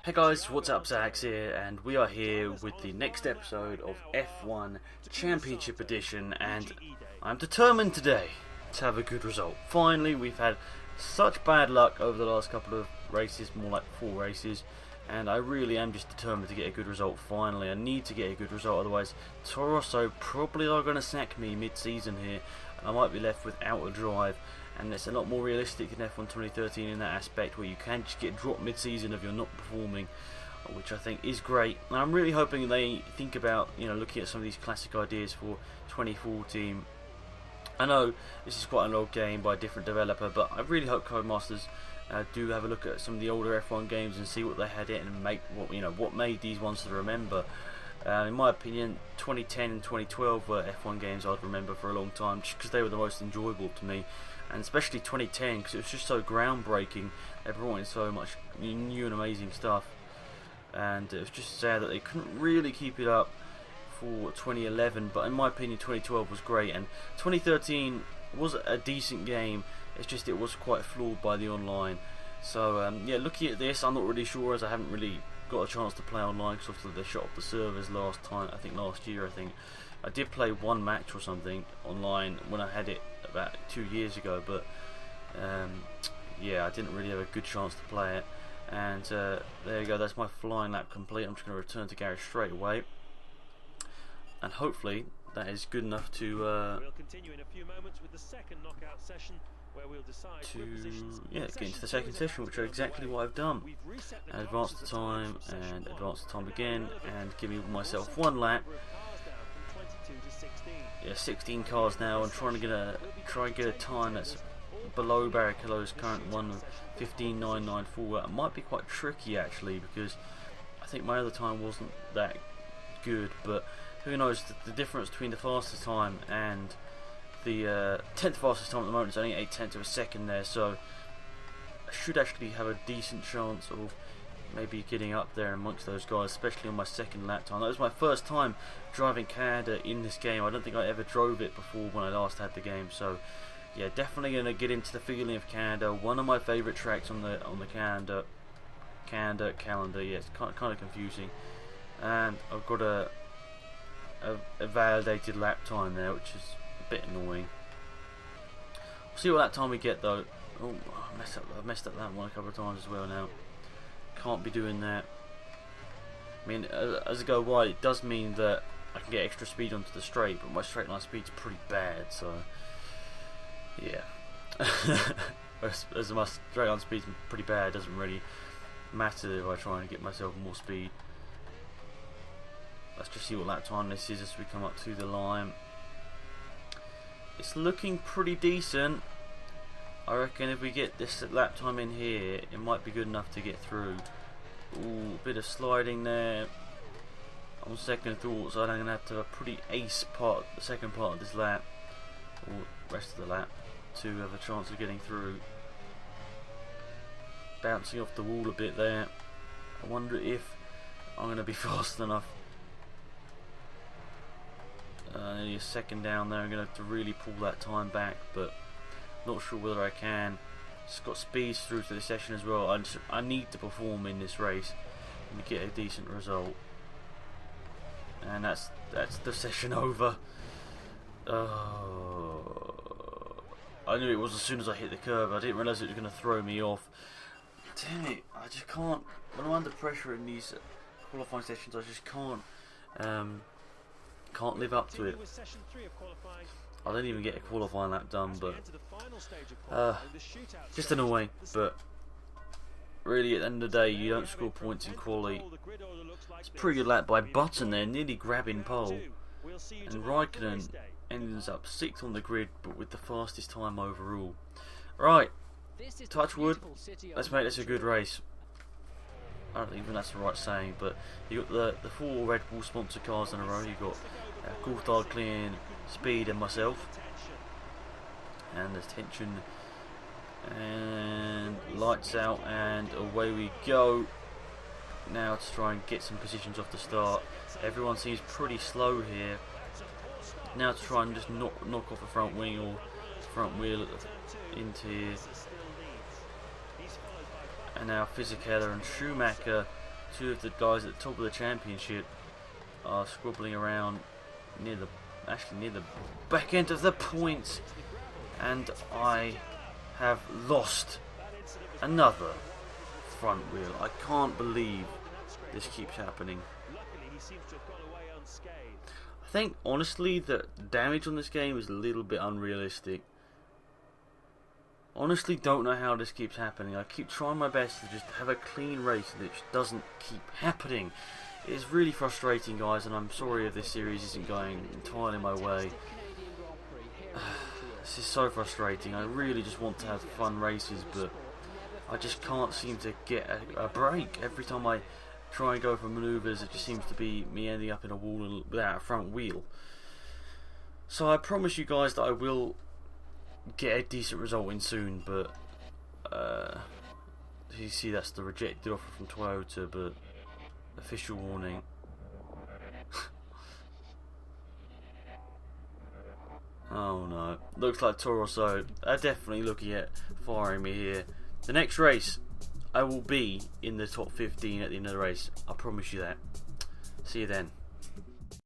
Hey guys, what's up? Zax here, and we are here with the next episode of F1 Championship Edition, and I'm determined today to have a good result. Finally, we've had such bad luck over the last couple of races, more like 4 races, and I really am just determined to get a good result finally. I need to get a good result, otherwise Toro Rosso probably are going to sack me mid-season here, and I might be left without a drive. And it's a lot more realistic than F1 2013 in that aspect, where you can just get dropped mid-season if you're not performing, which I think is great. And I'm really hoping they think about, looking at some of these classic ideas for 2014. I know this is quite an old game by a different developer, but I really hope Codemasters do have a look at some of the older F1 games and see what they had in and make what made these ones to remember. In my opinion, 2010 and 2012 were F1 games I'd remember for a long time, just because they were the most enjoyable to me. And especially 2010, because it was just so groundbreaking. They brought in so much new and amazing stuff, and it was just sad that they couldn't really keep it up for 2011. But in my opinion, 2012 was great, and 2013 was a decent game. It's just it was quite flawed by the online. So yeah, looking at this, I'm not really sure, as I haven't really got a chance to play online because obviously they shut off the servers last year. I did play one match or something online when I had it about 2 years ago, but yeah, I didn't really have a good chance to play it. And there you go, that's my flying lap complete. I'm just going to return to garage straight away, and hopefully that is good enough to we'll continue in a few moments with the second knockout session, where we'll decide get into the second session, which is exactly what I've done. And advance the time, and advance the time again, and give myself one lap. Yeah, 16 cars now, and try and get a time that's below Barrichello's current one of 15.994. It might be quite tricky actually, because I think my other time wasn't that good, but who knows? The difference between the fastest time and the 10th fastest time at the moment is only 0.8 of a second there, so I should actually have a decent chance of maybe getting up there amongst those guys, especially on my second lap time. That was my first time driving Canada in this game. I don't think I ever drove it before when I last had the game, so yeah, definitely going to get into the feeling of Canada. One of my favourite tracks on the Canada calendar. Yeah, it's kind of confusing, and I've got a validated lap time there, which is a bit annoying. We'll see what lap time we get though. Oh, I've messed up that one a couple of times as well now. Can't be doing that. I mean, as I go wide, it does mean that I can get extra speed onto the straight, but my straight line speed's pretty bad, so yeah. as my straight line speed's pretty bad, it doesn't really matter if I try and get myself more speed. Let's just see what lap time this is as we come up to the line. It's looking pretty decent. I reckon if we get this lap time in here, it might be good enough to get through. Ooh, bit of sliding there. On second thoughts, I'm going to have to have a pretty ace part, the second part of this lap, or rest of the lap, to have a chance of getting through. Bouncing off the wall a bit there. I wonder if I'm going to be fast enough. Nearly a second down there. I'm going to have to really pull that time back, but not sure whether I can. Just got speeds through to the session as well. I need to perform in this race and get a decent result. And that's the session over. I knew it was as soon as I hit the curve. I didn't realise it was going to throw me off. Damn it! I just can't. When I'm under pressure in these qualifying sessions, I just can't live up to it. I don't even get a qualifying lap done, but just annoying. But really, at the end of the day, you don't score points in quali. It's a pretty good lap by Button there, nearly grabbing pole, and Raikkonen ends up 6th on the grid, but with the fastest time overall. Right, touch wood. Let's make this a good race. I don't even that's the right saying, but you got the 4 Red Bull sponsor cars in a row. You got Coulthard, Clean, Speed, and myself. And there's tension, and lights out, and away we go. Now to try and get some positions off the start. Everyone seems pretty slow here. Now to try and just knock off the front wing or front wheel into here. And now Fisichella and Schumacher two of the guys at the top of the championship are squabbling around near the back end of the points, and I have lost another front wheel. I can't believe this keeps happening. I think honestly that damage on this game is a little bit unrealistic. Honestly don't know how this keeps happening. I keep trying my best to just have a clean race and it just doesn't keep happening. It's really frustrating, guys, and I'm sorry if this series isn't going entirely my way. This is so frustrating. I really just want to have fun races, but I just can't seem to get a break. Every time I try and go for manoeuvres, it just seems to be me ending up in a wall without a front wheel. So I promise you guys that I will get a decent result in soon, but you see that's the rejected offer from Toyota, but official warning. Oh no, looks like Toro Rosso are definitely looking at firing me here. The next race I will be in the top 15 at the end of the race, I promise you that. See you then.